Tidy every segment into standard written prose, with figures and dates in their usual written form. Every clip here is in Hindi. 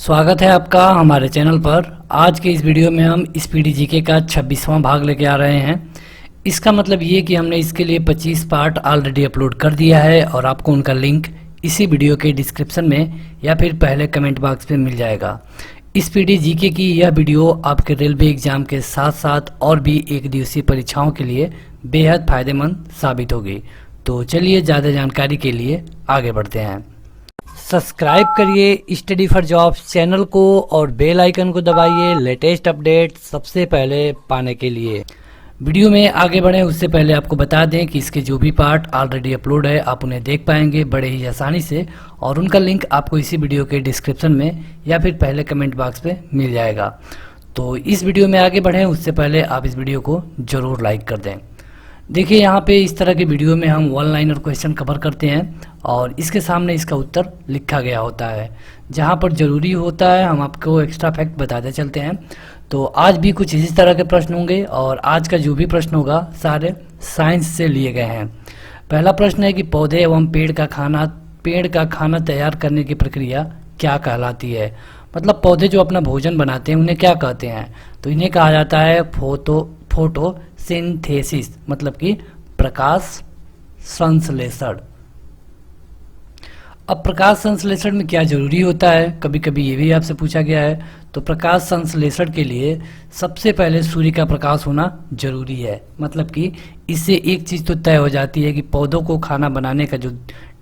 स्वागत है आपका हमारे चैनल पर। आज के इस वीडियो में हम स्पीडी जीके का 26वां भाग लेके आ रहे हैं। इसका मतलब ये कि हमने इसके लिए 25 पार्ट ऑलरेडी अपलोड कर दिया है और आपको उनका लिंक इसी वीडियो के डिस्क्रिप्शन में या फिर पहले कमेंट बॉक्स में मिल जाएगा। स्पीडी जीके की यह वीडियो आपके रेलवे एग्जाम के साथ साथ और भी एक दिवसीय परीक्षाओं के लिए बेहद फायदेमंद साबित होगी। तो चलिए ज़्यादा जानकारी के लिए आगे बढ़ते हैं। सब्सक्राइब करिए स्टडी फॉर जॉब्स चैनल को और बेल आइकन को दबाइए लेटेस्ट अपडेट सबसे पहले पाने के लिए। वीडियो में आगे बढ़ें उससे पहले आपको बता दें कि इसके जो भी पार्ट ऑलरेडी अपलोड है आप उन्हें देख पाएंगे बड़े ही आसानी से और उनका लिंक आपको इसी वीडियो के डिस्क्रिप्शन में या फिर पहले कमेंट बॉक्स में मिल जाएगा। तो इस वीडियो में आगे बढ़ें उससे पहले आप इस वीडियो को ज़रूर लाइक कर दें। देखिए यहाँ पे इस तरह के वीडियो में हम वन लाइनर क्वेश्चन कवर करते हैं और इसके सामने इसका उत्तर लिखा गया होता है। जहाँ पर ज़रूरी होता है हम आपको एक्स्ट्रा फैक्ट बताते चलते हैं। तो आज भी कुछ इसी तरह के प्रश्न होंगे और आज का जो भी प्रश्न होगा सारे साइंस से लिए गए हैं। पहला प्रश्न है कि पौधे एवं पेड़ का खाना तैयार करने की प्रक्रिया क्या कहलाती है। मतलब पौधे जो अपना भोजन बनाते हैं उन्हें क्या कहते हैं। तो इन्हें कहा जाता है फोटोसिंथेसिस, मतलब कि प्रकाश संश्लेषण। अब प्रकाश संश्लेषण में क्या जरूरी होता है, कभी कभी ये भी आपसे पूछा गया है। तो प्रकाश संश्लेषण के लिए सबसे पहले सूर्य का प्रकाश होना जरूरी है। मतलब कि इससे एक चीज़ तो तय हो जाती है कि पौधों को खाना बनाने का जो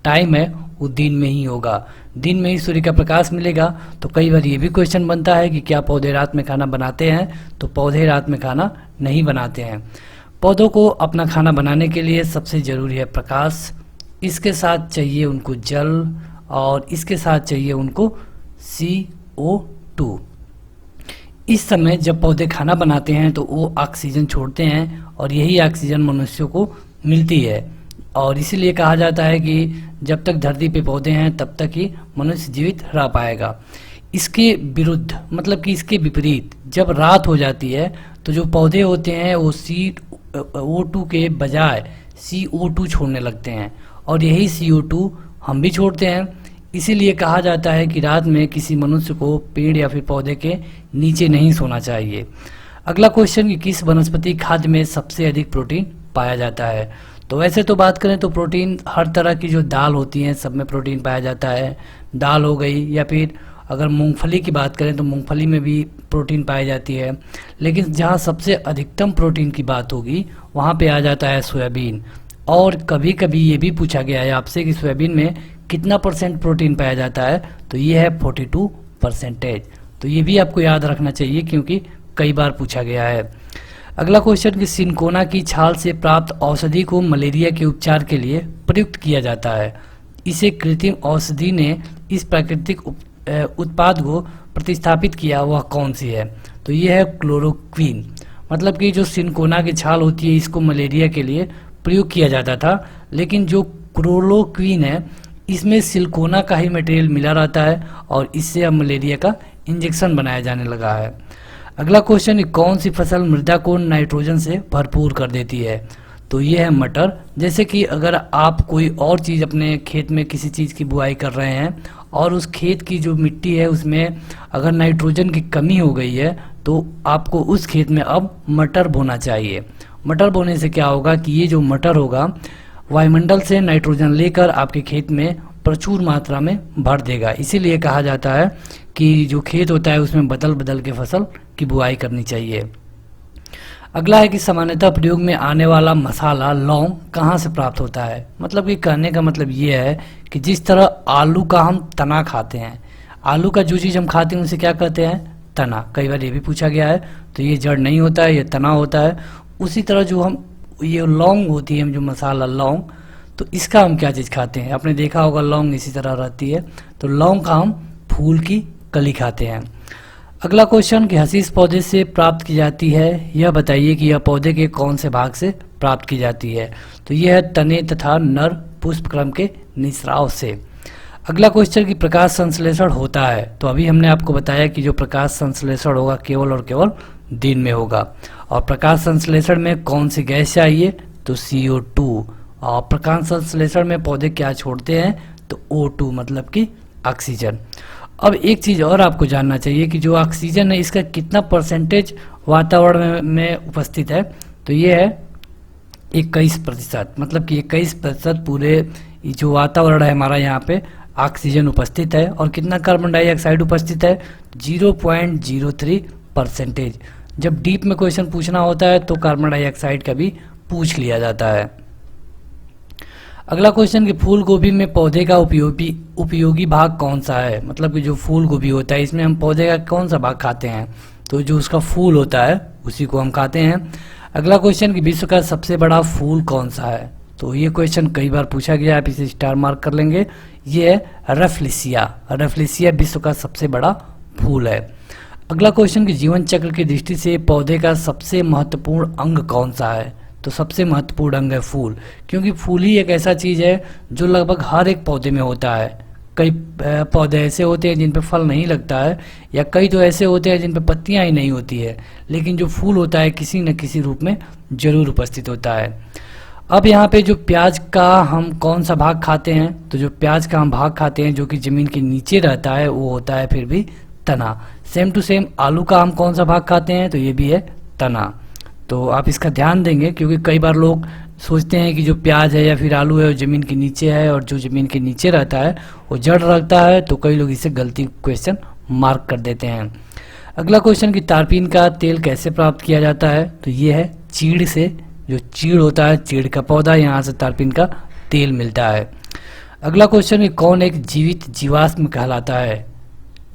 टाइम है वो दिन में ही होगा, दिन में ही सूर्य का प्रकाश मिलेगा। तो कई बार ये भी क्वेश्चन बनता है कि क्या पौधे रात में खाना बनाते हैं। तो पौधे रात में खाना नहीं बनाते हैं। पौधों को अपना खाना बनाने के लिए सबसे ज़रूरी है प्रकाश, इसके साथ चाहिए उनको जल और इसके साथ चाहिए उनको CO2। इस समय जब पौधे खाना बनाते हैं तो वो ऑक्सीजन छोड़ते हैं और यही ऑक्सीजन मनुष्यों को मिलती है और इसीलिए कहा जाता है कि जब तक धरती पे पौधे हैं तब तक ही मनुष्य जीवित रह पाएगा। इसके विरुद्ध, मतलब कि इसके विपरीत, जब रात हो जाती है तो जो पौधे होते हैं वो CO2 के बजाय CO2 छोड़ने लगते हैं और यही CO2 हम भी छोड़ते हैं। इसीलिए कहा जाता है कि रात में किसी मनुष्य को पेड़ या फिर पौधे के नीचे नहीं सोना चाहिए। अगला क्वेश्चन कि किस वनस्पति खाद्य में सबसे अधिक प्रोटीन पाया जाता है। तो वैसे तो बात करें तो प्रोटीन हर तरह की जो दाल होती हैं सब में प्रोटीन पाया जाता है। दाल हो गई या फिर अगर मूंगफली की बात करें तो मूंगफली में भी प्रोटीन पाई जाती है। लेकिन जहाँ सबसे अधिकतम प्रोटीन की बात होगी वहाँ पे आ जाता है सोयाबीन। और कभी कभी ये भी पूछा गया है आपसे कि सोयाबीन में कितना % प्रोटीन पाया जाता है। तो ये है 42%। तो ये भी आपको याद रखना चाहिए क्योंकि कई बार पूछा गया है। अगला क्वेश्चन कि सिनकोना की छाल से प्राप्त औषधि को मलेरिया के उपचार के लिए प्रयुक्त किया जाता है। इसे कृत्रिम औषधि ने इस प्राकृतिक उत्पाद को प्रतिस्थापित किया वह कौन सी है। तो ये है क्लोरोक्विन। मतलब कि जो सिनकोना की छाल होती है इसको मलेरिया के लिए प्रयोग किया जाता था, लेकिन जो क्लोरोक्विन है इसमें सिलिकोना का ही मटेरियल मिला रहता है और इससे अब मलेरिया का इंजेक्शन बनाया जाने लगा है। अगला क्वेश्चन, कौन सी फसल मृदा को नाइट्रोजन से भरपूर कर देती है। तो ये है मटर। जैसे कि अगर आप कोई और चीज़ अपने खेत में किसी चीज़ की बुआई कर रहे हैं और उस खेत की जो मिट्टी है उसमें अगर नाइट्रोजन की कमी हो गई है तो आपको उस खेत में अब मटर बोना चाहिए। मटर बोने से क्या होगा कि ये जो मटर होगा वायुमंडल से नाइट्रोजन लेकर आपके खेत में प्रचुर मात्रा में भर देगा। इसीलिए कहा जाता है कि जो खेत होता है उसमें बदल बदल के फसल की बुआई करनी चाहिए। अगला है कि सामान्यतः प्रयोग में आने वाला मसाला लौंग कहाँ से प्राप्त होता है। मतलब कि कहने का मतलब ये है कि जिस तरह आलू का हम तना खाते हैं, आलू का जो चीज़ हम खाते हैं उसे क्या कहते हैं, तना। कई बार ये भी पूछा गया है। तो ये जड़ नहीं होता है, ये तना होता है। उसी तरह जो हम ये लौंग होती है, जो मसाला लौंग, तो इसका हम क्या चीज़ खाते हैं। आपने देखा होगा लौंग इसी तरह रहती है। तो लौंग का हम फूल की कली खाते हैं। अगला क्वेश्चन कि हसीस पौधे से प्राप्त की जाती है, यह बताइए कि यह पौधे के कौन से भाग से प्राप्त की जाती है। तो यह है तने तथा नर पुष्पक्रम के निस्राव से। अगला क्वेश्चन कि प्रकाश संश्लेषण होता है। तो अभी हमने आपको बताया कि जो प्रकाश संश्लेषण होगा केवल और केवल दिन में होगा। और प्रकाश संश्लेषण में कौन सी गैस चाहिए, तो CO2। और प्रकाश संश्लेषण में पौधे क्या छोड़ते हैं, तो O2 मतलब कि ऑक्सीजन। अब एक चीज़ और आपको जानना चाहिए कि जो ऑक्सीजन है इसका कितना परसेंटेज वातावरण में उपस्थित है, तो ये है 21%। मतलब कि 21% पूरे जो वातावरण है हमारा यहाँ पे ऑक्सीजन उपस्थित है। और कितना कार्बन डाइऑक्साइड उपस्थित है, 0.03%। जब डीप में क्वेश्चन पूछना होता है तो कार्बन डाइऑक्साइड का भी पूछ लिया जाता है। अगला क्वेश्चन कि फूल गोभी में पौधे का उपयोगी भाग कौन सा है। मतलब कि जो फूल गोभी होता है इसमें हम पौधे का कौन सा भाग खाते हैं, तो जो उसका फूल होता है उसी को हम खाते हैं। अगला क्वेश्चन कि विश्व का सबसे बड़ा फूल कौन सा है, तो ये क्वेश्चन कई बार पूछा गया, आप इसे स्टार मार्क कर लेंगे। ये है रफलेसिया। रफलेसिया विश्व का सबसे बड़ा फूल है। अगला क्वेश्चन कि जीवन चक्र की दृष्टि से पौधे का सबसे महत्वपूर्ण अंग कौन सा है, तो सबसे महत्वपूर्ण अंग है फूल, क्योंकि फूल ही एक ऐसा चीज़ है जो लगभग हर एक पौधे में होता है। कई पौधे ऐसे होते हैं जिन पे फल नहीं लगता है, या कई तो ऐसे होते हैं जिन पे पत्तियां ही नहीं होती है, लेकिन जो फूल होता है किसी न किसी रूप में जरूर उपस्थित होता है। अब यहाँ पे जो प्याज का हम कौन सा भाग खाते हैं, तो जो प्याज का हम भाग खाते हैं जो कि ज़मीन के नीचे रहता है वो होता है फिर भी तना। सेम टू सेम आलू का हम कौन सा भाग खाते हैं, तो ये भी है तना। तो आप इसका ध्यान देंगे, क्योंकि कई बार लोग सोचते हैं कि जो प्याज है या फिर आलू है वो ज़मीन के नीचे है, और जो ज़मीन के नीचे रहता है वो जड़ रखता है, तो कई लोग इसे गलती क्वेश्चन मार्क कर देते हैं। अगला क्वेश्चन कि तारपीन का तेल कैसे प्राप्त किया जाता है, तो ये है चीड़ से। जो चीड़ होता है, चीड़ का पौधा, यहाँ से तारपीन का तेल मिलता है। अगला क्वेश्चन कि कौन एक जीवित जीवाश्म कहलाता है,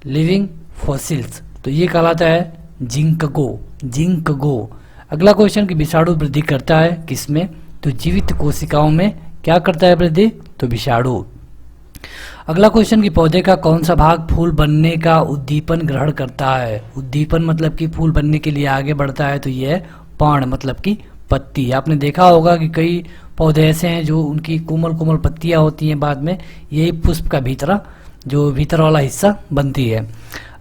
लिविंग फॉसिल्स, तो ये कहलाता है जिंकगो। अगला क्वेश्चन कि विषाणु वृद्धि करता है किसमें, तो जीवित कोशिकाओं में क्या करता है वृद्धि, तो विषाणु। अगला क्वेश्चन कि पौधे का कौन सा भाग फूल बनने का उद्दीपन ग्रहण करता है। उद्दीपन मतलब कि फूल बनने के लिए आगे बढ़ता है, तो ये है पर्ण मतलब कि पत्ती। आपने देखा होगा कि कई पौधे ऐसे हैं जो उनकी कोमल कोमल पत्तियां होती हैं, बाद में यही पुष्प का भीतर वाला हिस्सा बनती है।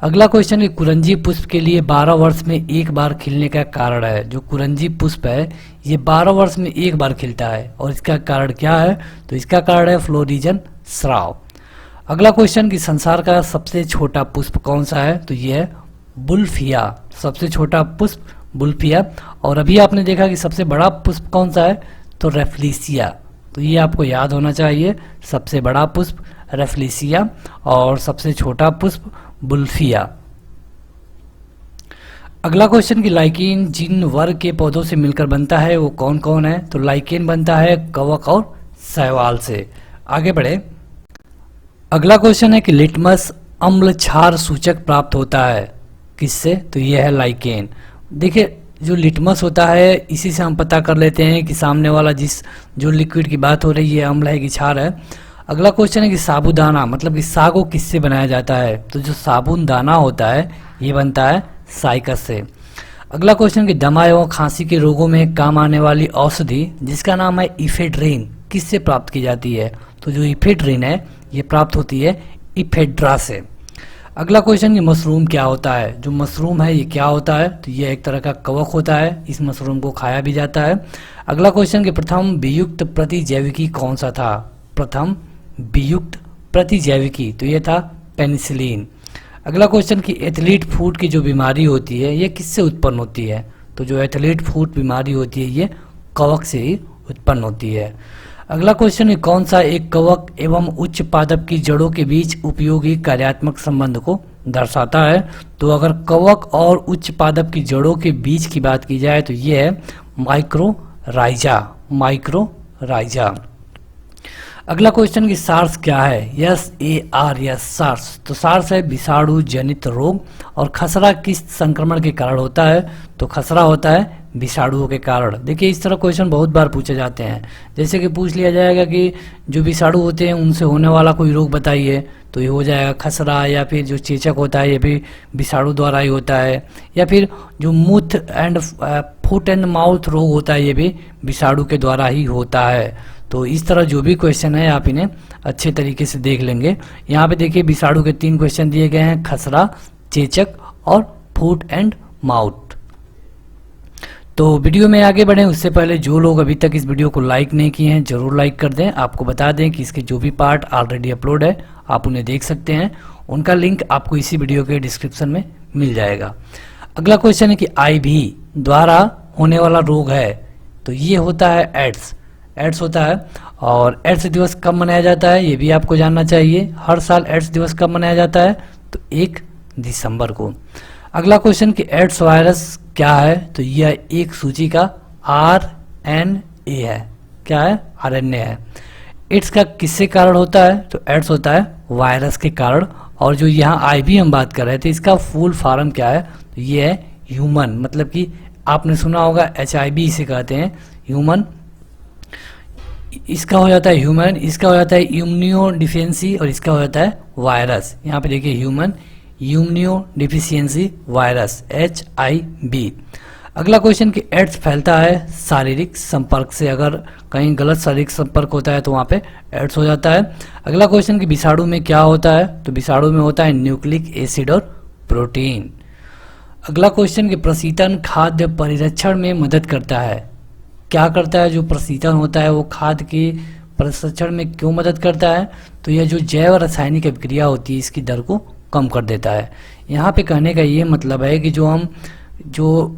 अगला क्वेश्चन कि कुरंजी पुष्प के लिए 12 वर्ष में एक बार खिलने का कारण है। जो कुरंजी पुष्प है ये 12 वर्ष में एक बार खिलता है, और इसका कारण क्या है, तो इसका कारण है फ्लोरिजन स्राव। अगला क्वेश्चन कि संसार का सबसे छोटा पुष्प कौन सा है, तो ये है बुल्फिया। सबसे छोटा पुष्प बुल्फिया। और अभी आपने देखा कि सबसे बड़ा पुष्प कौन सा है, तो रेफ्लिसिया। तो ये आपको याद होना चाहिए, सबसे बड़ा पुष्प रेफ्लिसिया और सबसे छोटा पुष्प बुल्फिया। अगला क्वेश्चन कि लाइकेन जिन वर्ग के पौधों से मिलकर बनता है वो कौन कौन है, तो लाइकेन बनता है कवक और शैवाल से। आगे बढ़े। अगला क्वेश्चन है कि लिटमस अम्ल क्षार सूचक प्राप्त होता है किससे, तो ये है लाइकेन। देखिए जो लिटमस होता है इसी से हम पता कर लेते हैं कि सामने वाला जो लिक्विड की बात हो रही है अम्ल है कि क्षार है। अगला क्वेश्चन है कि साबूदाना मतलब कि सागो किससे बनाया जाता है, तो जो साबुन दाना होता है ये बनता है साइकस से। अगला क्वेश्चन कि दमा एवं खांसी के रोगों में काम आने वाली औषधि जिसका नाम है इफेड्रिन किससे प्राप्त की जाती है, तो जो इफेड्रिन है ये प्राप्त होती है इफेड्रा से। अगला क्वेश्चन कि मशरूम क्या होता है, जो मशरूम है ये क्या होता है, तो ये एक तरह का कवक होता है, इस मशरूम को खाया भी जाता है। अगला क्वेश्चन कि प्रथम वियुक्त प्रतिजैविकी कौन सा था, प्रथम वियुक्त प्रतिजैविकी, तो ये था पेनिसिलिन। अगला क्वेश्चन कि एथलीट फुट की जो बीमारी होती है ये किससे उत्पन्न होती है, तो जो एथलीट फुट बीमारी होती है ये कवक से ही उत्पन्न होती है। अगला क्वेश्चन है कौन सा एक कवक एवं उच्च पादप की जड़ों के बीच उपयोगी कार्यात्मक संबंध को दर्शाता है, तो अगर कवक और उच्च पादप की जड़ों के बीच की बात की जाए तो ये है माइक्रोराइजा। अगला क्वेश्चन कि सार्स क्या है, SARS सार्स, तो सार्स है विषाणु जनित रोग। और खसरा किस संक्रमण के कारण होता है, तो खसरा होता है विषाणुओं के कारण। देखिए इस तरह क्वेश्चन बहुत बार पूछे जाते हैं, जैसे कि पूछ लिया जाएगा कि जो विषाणु होते हैं उनसे होने वाला कोई रोग बताइए, तो ये हो जाएगा खसरा, या फिर जो चेचक होता है ये भी विषाणु द्वारा ही होता है, या फिर जो फुट एंड माउथ रोग होता है ये भी विषाणु के द्वारा ही होता है। तो इस तरह जो भी क्वेश्चन है आप इन्हें अच्छे तरीके से देख लेंगे। यहाँ पे देखिए विषाणु के 3 क्वेश्चन दिए गए हैं, खसरा, चेचक और फुट एंड माउथ। तो वीडियो में आगे बढ़ें उससे पहले जो लोग अभी तक इस वीडियो को लाइक नहीं किए हैं जरूर लाइक कर दें। आपको बता दें कि इसके जो भी पार्ट ऑलरेडी अपलोड है आप उन्हें देख सकते हैं, उनका लिंक आपको इसी वीडियो के डिस्क्रिप्शन में मिल जाएगा। अगला क्वेश्चन है कि आईवी द्वारा होने वाला रोग है, तो ये होता है एड्स होता है। और एड्स दिवस कब मनाया जाता है ये भी आपको जानना चाहिए। हर साल एड्स दिवस कब मनाया जाता है, तो 1 दिसंबर को। अगला क्वेश्चन कि एड्स वायरस क्या है, तो यह एक सूची का RNA है। क्या है, RNA है। एड्स का किससे कारण होता है, तो एड्स होता है वायरस के कारण। और जो यहाँ आईवी हम बात कर रहे थे, इसका फुल फॉर्म क्या है, तो ये है ह्यूमन, मतलब कि आपने सुना होगा HIV इसे कहते हैं, ह्यूमन। इसका हो जाता है ह्यूमन, इसका हो जाता है इम्यूनो डिफिशियंसी, और इसका हो जाता है वायरस। यहाँ पे देखिए human immuno deficiency virus HIV। अगला क्वेश्चन कि एड्स फैलता है शारीरिक संपर्क से, अगर कहीं गलत शारीरिक संपर्क होता है तो वहाँ पे एड्स हो जाता है। अगला क्वेश्चन कि विषाणु में क्या होता है, तो विषाणु में होता है न्यूक्लिक एसिड और प्रोटीन। अगला क्वेश्चन कि प्रशीतन खाद्य परिरक्षण में मदद करता है। क्या करता है, जो प्रशीतन होता है वो खाद्य के परिरक्षण में क्यों मदद करता है, तो यह जो जैव रासायनिक अभिक्रिया होती है इसकी दर को कम कर देता है। यहाँ पे कहने का ये मतलब है कि जो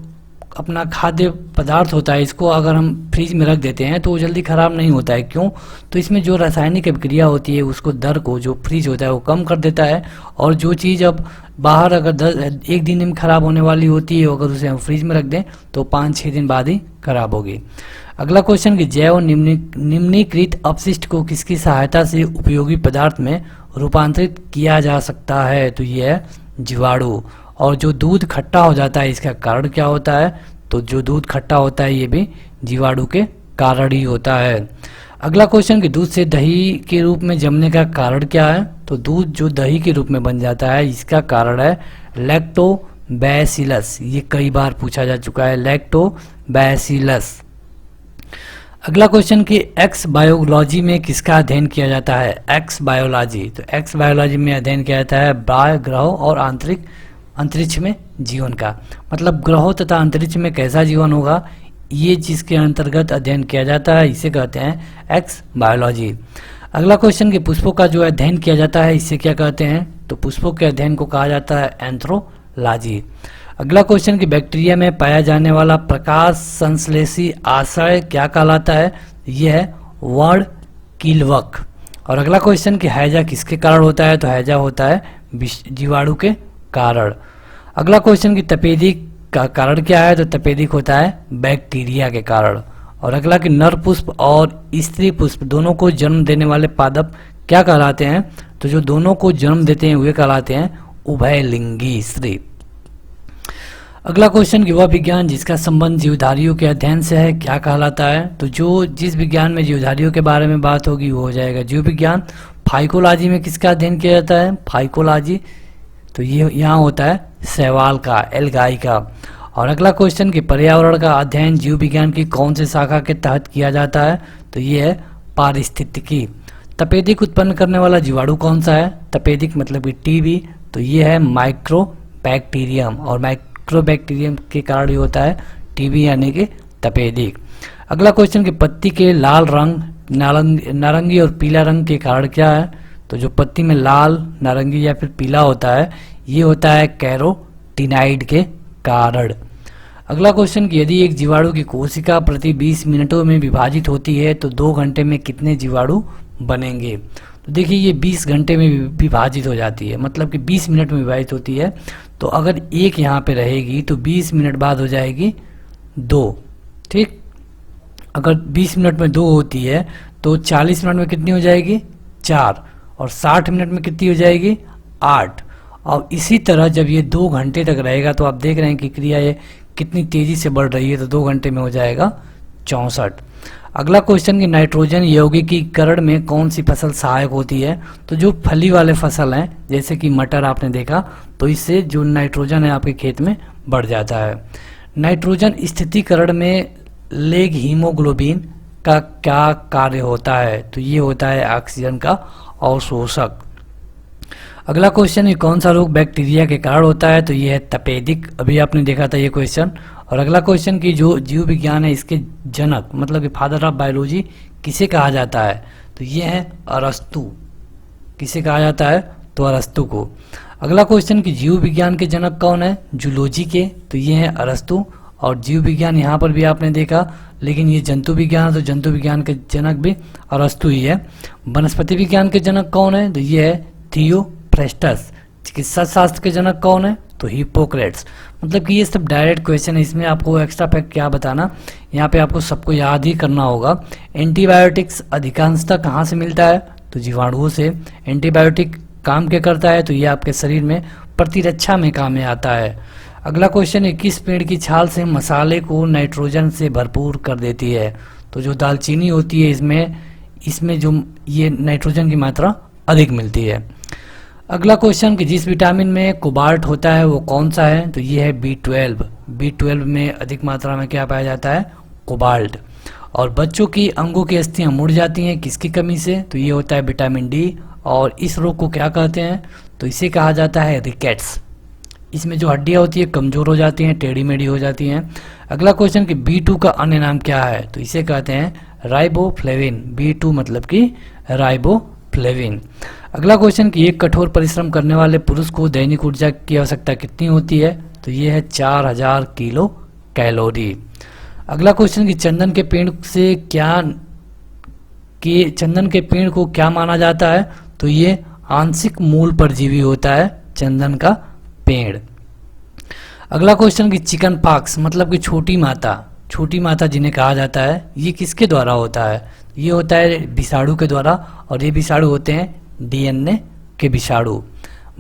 अपना खाद्य पदार्थ होता है, इसको अगर हम फ्रिज में रख देते हैं तो वो जल्दी ख़राब नहीं होता है। क्यों, तो इसमें जो रासायनिक अभिक्रिया होती है उसको दर को जो फ्रिज होता है वो कम कर देता है। और जो चीज़ अब बाहर अगर 1 दिन में ख़राब होने वाली होती है, अगर उसे हम फ्रिज में रख दें तो 5-6 दिन बाद ही खराब होगी। अगला क्वेश्चन कि जैव निम्नीकृत अपशिष्ट को किसकी सहायता से उपयोगी पदार्थ में रूपांतरित किया जा सकता है, तो ये है जीवाणु। और जो दूध खट्टा हो जाता है इसका कारण क्या होता है, तो जो दूध खट्टा होता है ये भी जीवाणु के कारण ही होता है। अगला क्वेश्चन कि दूध से दही के रूप में जमने का कारण क्या है, तो दूध जो दही के रूप में बन जाता है इसका कारण है लैक्टोबैसिलस। ये कई बार पूछा जा चुका है, लैक्टोबैसिलस। अगला क्वेश्चन कि एक्स बायोलॉजी में किसका अध्ययन किया जाता है, एक्स बायोलॉजी। तो एक्स बायोलॉजी में अध्ययन किया जाता है बाह्य ग्रहों और अंतरिक्ष में जीवन का, मतलब ग्रहों तथा अंतरिक्ष में कैसा जीवन होगा ये चीज़ के अंतर्गत अध्ययन किया जाता है, इसे कहते हैं एक्स बायोलॉजी। अगला क्वेश्चन कि पुष्पों का जो अध्ययन किया जाता है इसे क्या कहते हैं, तो पुष्पों के अध्ययन को कहा जाता है एंथ्रोलॉजी। अगला क्वेश्चन कि बैक्टीरिया में पाया जाने वाला प्रकाश संश्लेषी आशय क्या कहलाता है, यह है वर्णकीलवक। और अगला क्वेश्चन कि हैजा किसके कारण होता है, तो हैजा होता है जीवाणु के कारण। अगला क्वेश्चन कि तपेदिक का कारण क्या है, तो तपेदिक होता है बैक्टीरिया के कारण। और अगला कि नर पुष्प और स्त्री पुष्प दोनों को जन्म देने वाले पादप क्या कहलाते हैं, तो जो दोनों को जन्म देते हैं वे कहलाते हैं उभयलिंगी स्त्री। अगला क्वेश्चन कि वह विज्ञान जिसका संबंध जीवधारियों के अध्ययन से है क्या कहलाता है, तो जिस विज्ञान में जीवधारियों के बारे में बात होगी वो हो जाएगा जीव विज्ञान। फाइकोलॉजी में किसका अध्ययन किया जाता है, फाइकोलॉजी, तो ये यहाँ होता है शैवाल का, एल्गाई का। और अगला क्वेश्चन कि पर्यावरण का अध्ययन जीव विज्ञान की कौन से शाखा के तहत किया जाता है, तो ये है पारिस्थितिकी। तपेदिक उत्पन्न करने वाला जीवाणु कौन सा है, तपेदिक मतलब कि टीबी, तो ये है माइक्रोबैक्टीरियम। और माइक्रोबैक्टीरियम के कारण ये होता है टीबी यानी कि तपेदिक। अगला क्वेश्चन कि पत्ती के लाल रंग, नारंगी और पीला रंग के कारण क्या है, तो जो पत्ती में लाल, नारंगी या फिर पीला होता है ये होता है कैरोटीनाइड के कारण। अगला क्वेश्चन कि यदि एक जीवाणु की कोशिका प्रति 20 मिनटों में विभाजित होती है तो 2 घंटे में कितने जीवाणु बनेंगे, तो देखिए ये 20 घंटे में विभाजित हो जाती है, मतलब कि 20 मिनट में विभाजित होती है। तो अगर एक यहाँ पे रहेगी तो 20 मिनट बाद हो जाएगी 2, ठीक। अगर 20 मिनट में 2 होती है तो 40 मिनट में कितनी हो जाएगी 4, और 60 मिनट में कितनी हो जाएगी 8। और इसी तरह जब ये 2 घंटे तक रहेगा तो आप देख रहे हैं कि क्रिया ये कितनी तेजी से बढ़ रही है, तो 2 घंटे में हो जाएगा 64। अगला क्वेश्चन कि नाइट्रोजन यौगिकीकरण में कौन सी फसल सहायक होती है, तो जो फली वाले फसल हैं जैसे कि मटर आपने देखा, तो इससे जो नाइट्रोजन है आपके खेत में बढ़ जाता है। नाइट्रोजन स्थितीकरण में लेग हीमोग्लोबिन का क्या कार्य होता है, तो ये होता है ऑक्सीजन का अवशोषक। अगला क्वेश्चन कौन सा रोग बैक्टीरिया के कारण होता है, तो ये है तपेदिक, अभी आपने देखा था ये क्वेश्चन। और अगला क्वेश्चन कि जो जीव विज्ञान है इसके जनक मतलब कि फादर ऑफ बायोलॉजी किसे कहा जाता है, तो ये है अरस्तु। किसे कहा जाता है, तो अरस्तु को। अगला क्वेश्चन कि जीव विज्ञान के जनक कौन है? जूलॉजी के, तो ये है अरस्तु। और जीव विज्ञान यहाँ पर भी आपने देखा, लेकिन ये जंतु विज्ञान, तो जंतु विज्ञान के जनक भी अरस्तु ही है। वनस्पति विज्ञान के जनक कौन है? तो ये है थियोफ्रेस्टस। चिकित्सा शास्त्र के जनक कौन है? तो हिप्पोक्रेट्स। मतलब कि ये सब डायरेक्ट क्वेश्चन है, इसमें आपको एक्स्ट्रा फैक्ट क्या बताना, यहाँ पे आपको सबको याद ही करना होगा। एंटीबायोटिक्स अधिकांशतः कहाँ से मिलता है? तो जीवाणुओं से। एंटीबायोटिक काम क्या करता है? तो ये आपके शरीर में प्रतिरक्षा में काम में आता है। अगला क्वेश्चन है किस पेड़ की छाल से मसाले को नाइट्रोजन से भरपूर कर देती है? तो जो दालचीनी होती है इसमें जो ये नाइट्रोजन की मात्रा अधिक मिलती है। अगला क्वेश्चन कि जिस विटामिन में कोबाल्ट होता है वो कौन सा है? तो ये है B12। B12 में अधिक मात्रा में क्या पाया जाता है? कोबाल्ट। और बच्चों की अंगों की अस्थियां मुड़ जाती हैं किसकी कमी से? तो ये होता है विटामिन D। और इस रोग को क्या कहते हैं? तो इसे कहा जाता है रिकेट्स। इसमें जो हड्डियां होती है कमजोर हो जाती हैं, टेढ़ी मेढ़ी हो जाती हैं। अगला क्वेश्चन कि B2 का अन्य नाम क्या है? तो इसे कहते हैं राइबोफ्लेविन। B2 मतलब कि राइबोफ्लेविन। अगला क्वेश्चन कि एक कठोर परिश्रम करने वाले पुरुष को दैनिक ऊर्जा की आवश्यकता कितनी होती है? तो ये है 4000 किलो कैलोरी। अगला क्वेश्चन कि चंदन के पेड़ को क्या माना जाता है? तो ये आंशिक मूल परजीवी होता है चंदन का पेड़। अगला क्वेश्चन कि चिकन पॉक्स मतलब कि छोटी माता जिन्हें कहा जाता है, ये किसके द्वारा होता है? ये होता है विषाणु के द्वारा, और ये विषाणु होते हैं DNA के विषाणु।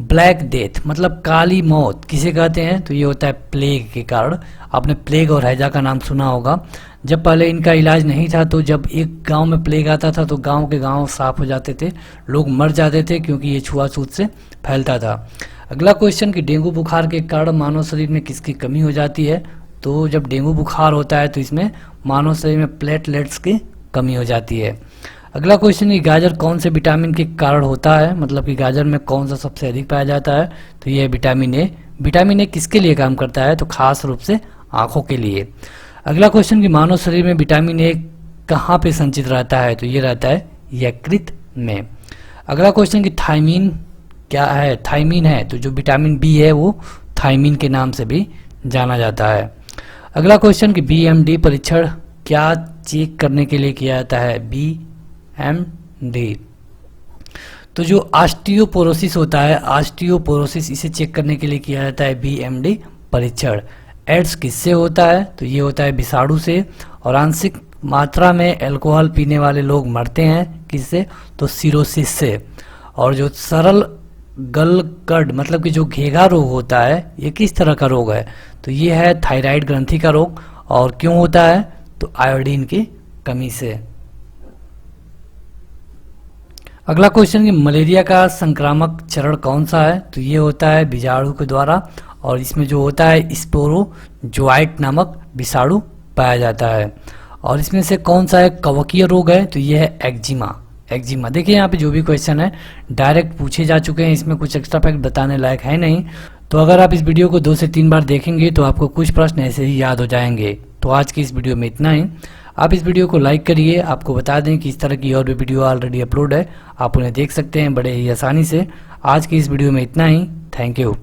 ब्लैक डेथ मतलब काली मौत किसे कहते हैं? तो ये होता है प्लेग के कारण। आपने प्लेग और हैजा का नाम सुना होगा। जब पहले इनका इलाज नहीं था, तो जब एक गांव में प्लेग आता था तो गांव के गांव साफ हो जाते थे, लोग मर जाते थे क्योंकि ये छुआछूत से फैलता था। अगला क्वेश्चन कि डेंगू बुखार के कारण मानव शरीर में किसकी कमी हो जाती है? तो जब डेंगू बुखार होता है तो इसमें मानव शरीर में प्लेटलेट्स की कमी हो जाती है। अगला क्वेश्चन कि गाजर कौन से विटामिन के कारण होता है? मतलब कि गाजर में कौन सा सबसे अधिक पाया जाता है? तो ये है विटामिन ए। विटामिन ए किसके लिए काम करता है? तो खास रूप से आंखों के लिए। अगला क्वेश्चन कि मानव शरीर में विटामिन ए कहाँ पे संचित रहता है? तो ये रहता है यकृत में। अगला क्वेश्चन कि थायमीन क्या है? थायमीन है, तो जो विटामिन बी है वो थायमीन के नाम से भी जाना जाता है। अगला क्वेश्चन कि BMD परीक्षण क्या चेक करने के लिए किया जाता है? BMD तो जो ऑस्टियोपोरोसिस होता है, ऑस्टियोपोरोसिस इसे चेक करने के लिए किया जाता है BMD परीक्षण। एड्स किससे होता है? तो ये होता है विषाणु से। और आंशिक मात्रा में अल्कोहल पीने वाले लोग मरते हैं किससे? तो सिरोसिस से। और जो सरल गलगड मतलब कि जो घेघा रोग होता है, ये किस तरह का रोग है? तो ये है थायराइड ग्रंथि का रोग। और क्यों होता है? तो आयोडीन की कमी से। अगला क्वेश्चन कि मलेरिया का संक्रामक चरण कौन सा है? तो ये होता है बीजाणु के द्वारा, और इसमें जो होता है स्पोरोजोआइट नामक विषाणु पाया जाता है। और इसमें से कौन सा एक कवकीय रोग है? तो ये है एक्जिमा। देखिए यहाँ पे जो भी क्वेश्चन है डायरेक्ट पूछे जा चुके हैं, इसमें कुछ एक्स्ट्रा फैक्ट बताने लायक है नहीं। तो अगर आप इस वीडियो को 2 से 3 बार देखेंगे तो आपको कुछ प्रश्न ऐसे ही याद हो जाएंगे। तो आज की इस वीडियो में इतना ही। आप इस वीडियो को लाइक करिए। आपको बता दें कि इस तरह की और भी वीडियो ऑलरेडी अपलोड है, आप उन्हें देख सकते हैं बड़े ही आसानी से। आज की इस वीडियो में इतना ही। Thank you.